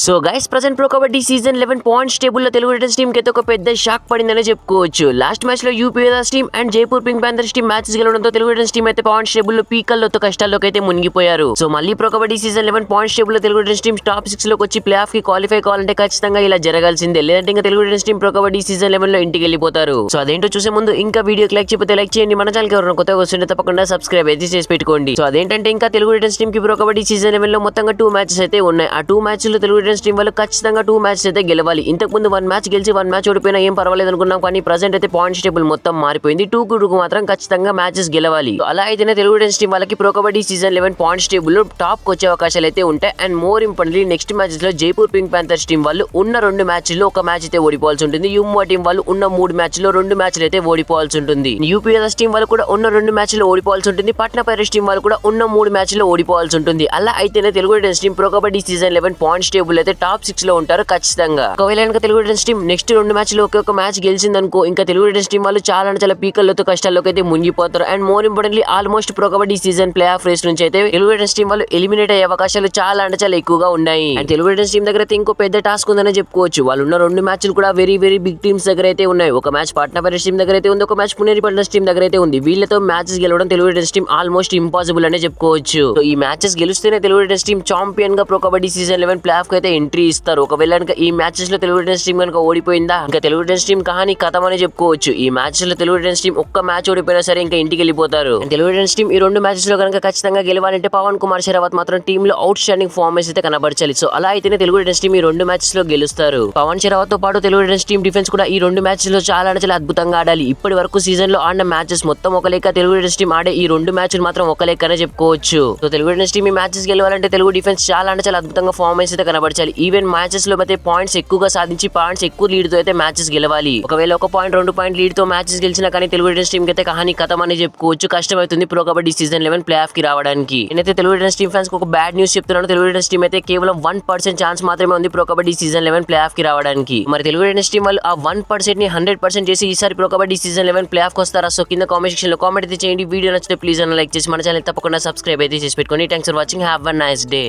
So guys present pro kabaddi season 11 points table లో Telugu titans team కి అయితే ఒక పెద్ద షాక్ పడిందని చెప్పుకోవచ్చు. లాస్ట్ మ్యాచ్ లో UP Yoddhas team and Jaipur pink panthers team matches గెలవడంతో తెలుగు టైటన్స్ టీమ్ అయితే పాయింట్స్ టేబుల్ లో పీకల్లోతో కష్టాల్లోకి అయితే మునిగిపోయారు. సో మళ్ళీ pro kabaddi season 11 points table లో తెలుగు టైటన్స్ టీమ్ టాప్ 6 లోకి వచ్చి ప్లే ఆఫ్ కి క్వాలిఫై కావాలంటే ఖచ్చితంగా ఇలా జరగాల్సిందే, లేదంటే ఇంకా Telugu titans team pro kabaddi season 11 లో ఇంటికి వెళ్ళిపోతారు. సో అదేంటో చూసే ముందు ఇంకా వీడియోకి లైక్ చేయకపోతే లైక్ చేయండి, మన ఛానల్ కి ఎవరైనా కొత్తగా వస్తుంటే తప్పకుండా సబ్స్క్రైబ్ అయితే చేసి పెట్టుకోండి. సో అదేంటంటే ఇంకా తెలుగు టైటన్స్ టీమ్ కి ప్రో కబడ్డీ సీజన్ 11 లో మొత్తంగా 2 మ్యాచెస్ అయితే ఉన్నాయి. ఆ 2 మ్యాచెస్ లో తెలుగు టైటన్స్ టీమ్ వాళ్ళు ఖచ్చితంగా 2 మ్యాచెస్ అయితే గెలవాలి. ఇంతకు ముందు 1 మ్యాచ్ గెలిచి 1 మ్యాచ్ ఓడిపోయినా ఏం పర్వాలేదు అనుకున్నాం, కానీ ప్రెజెంట్ అయితే పాయింట్స్ టేబుల్ మొత్తం మారిపోయింది. 2 మాత్రం ఖచ్చితంగా మ్యాచెస్ గెలవాలి. అలా అయితేనే తెలుగు టైటన్స్ టీమ్ వాళ్ళకి pro kabaddi season 11 points table లో టాప్ కి వచ్చే అవకాశాలు అయితే ఉంటాయి. And more importantly next matches లో జైపూర్ పింక్ ప్యాంథర్స్ టీమ్ వాళ్ళు ఉన్న 2 మ్యాచ్ల్లో ఒక మ్యాచ్ అయితే ఓడిపోవాల్సి ఉంటుంది. యుమ్మా టీం వాళ్ళు ఉన్న 3 మ్యాచ్ల్లో 2 మ్యాచ్లు అయితే ఓడిపోవాల్సి ఉంటుంది. యూపీ వేదాస్ టీం వాళ్ళు కూడా ఉన్న 2 మ్యాచ్ల్లో ఓడిపోవాల్సి ఉంటుంది. పట్నా పైరేట్స్ టీం వాళ్ళు కూడా ఉన్న 3 మ్యాచ్ల్లో ఓడిపోవాల్సి ఉంటుంది. అలా అయితేనే Telugu titans team pro kabaddi season 11 points table అయితే టాప్ 6 లో ఉంటారు ఖచ్చితంగా. ఒకవేళ ఇంకా తెలుగు టైటన్స్ టీం నెక్స్ట్ 2 మ్యాచ్లు ఒక మ్యాచ్ గెలిచిందనుకో, ఇంకా తెలుగు టైటన్స్ టీం వాళ్ళు చాలా పీకల్లోతో కష్టాల్లోకి అయితే మునిగిపోతారు. And more importantly almost pro kabaddi season play off race నుంచి అయితే తెలుగు టైటన్స్ టీం వాళ్ళు ఎలిమినేట్ అయ్యే అవకాశాలు చాలా ఎక్కువగా ఉన్నాయి. అండ్ తెలుగు టైటన్స్ టీం దగ్గర అయితే ఇంకో పెద్ద టాస్క్ ఉందని చెప్పుకోవచ్చు. వాళ్ళు ఉన్న 2 మ్యాచ్లు కూడా వెరీ బిగ్ టీమ్స్ దగ్గర అయితే ఉన్నాయి. ఒక మ్యాచ్ పట్నా పైరేట్స్ టీం దగ్గర అయితే ఉంది, ఒక మ్యాచ్ పునేరి పట్నాస్ టీం దగ్గర అయితే ఉంది. వీళ్ళతో మ్యాచెస్ గెలవడం Telugu titans team almost impossible అనే చెప్పుకోవచ్చు. సో ఈ మ్యాచెస్ గెలిస్తేనే తెలుగు టైటన్స్ టీం ఛాంపియన్ గా pro kabaddi season 11 play off కి అయితే ఎంట్రీ ఇస్తారు. ఒకవేళ ఈ మ్యాచెస్ లో తెలుగు టైటన్స్ టీం కనుక ఓడిపోయిందా, ఇంకా తెలుగు టైటన్స్ టీం కహాని కథం అని చెప్పుకోవచ్చు. ఈ మ్యాచెస్ లో తెలుగు టైటన్స్ టీం ఒక్క మ్యాచ్ ఓడిపోయినా సరే ఇంకా ఇంటికి వెళ్ళిపోతారు. తెలుగు టైటన్స్ టీం ఈ 2 మ్యాచెస్ లో కనుక ఖచ్చితంగా గెలవాలంటే పవన్ కుమార్ షెరావత్ మాత్రం టీమ్ లో అవుట్ స్టాండింగ్ ఫార్మేస్ అయితే కనబరచాలి. సో అలా అయితేనే తెలుగు టైటన్స్ టీం ఈ 2 మ్యాచెస్ లో గెలుస్తారు. పవన్ షెరావత్ తో పాటు తెలుగు టైటన్స్ టీం డిఫెన్స్ కూడా ఈ 2 మ్యాచెస్ లో చాలా అద్భుతంగా ఆడాలి. ఇప్పటి వరకు సీజన్ లో ఆడిన మ్యాచెస్ మొత్తం ఒక లెక్క, తెలుగు టైటన్స్ టీం ఆడే ఈ 2 మ్యాచ్లు మాత్రం ఒక లెక్కనే చెప్పుకోవచ్చు. సో తెలుగు టైటన్స్ టీం ఈ మ్యాచెస్ గెలవాలంటే తెలుగు డిఫెన్స్ చాలా అద్భుతంగా ఫార్మేస్ అయితే కనబరచాలి. ఈవెన్ మ్యాచెస్ లో అయితే పాయింట్స్ ఎక్కువగా సాధించి పాయింట్స్ ఎక్కువ లీడ్ తో అయితే మ్యాచెస్ గెలవాలి. ఒకవేళ 1 పాయింట్ 2 పాయింట్ లీడ్ తో మ్యాచెస్ గెలిచినా కానీ తెలుగు టైటన్స్ టీం కి అయితే కహాని కథం అని చెప్పుకోవచ్చు. కష్టమవుతుంది pro kabaddi season 11 play off కి రావడానికి. నేనైతే తెలుగు టైటన్స్ టీం ఫ్యాన్స్ కి ఒక బ్యాడ్ న్యూస్ చెప్తున్నాను. తెలుగు టైటన్స్ టీం అయితే కేవలం 1% ఛాన్స్ మాత్రమే ఉంది pro kabaddi season 11 play off కి రావడానికి. మరి తెలుగు టైటన్స్ టీం వాళ్ళు ఆ 1% ని 100% చేసి ఈసారి pro kabaddi season 11 play off కి వస్తారా? సో కింద కామెంట్ సెక్షన్ లో కామెంట్ అయితే చేయండి. వీడియో నచ్చితే ప్లీజ్ అన్న లైక్ చేసి మన ఛానల్ తప్పకుండా సబ్స్క్రైబ్ అయితే చేసి పెట్టుకోండి. Thanks for watching. Have a nice day.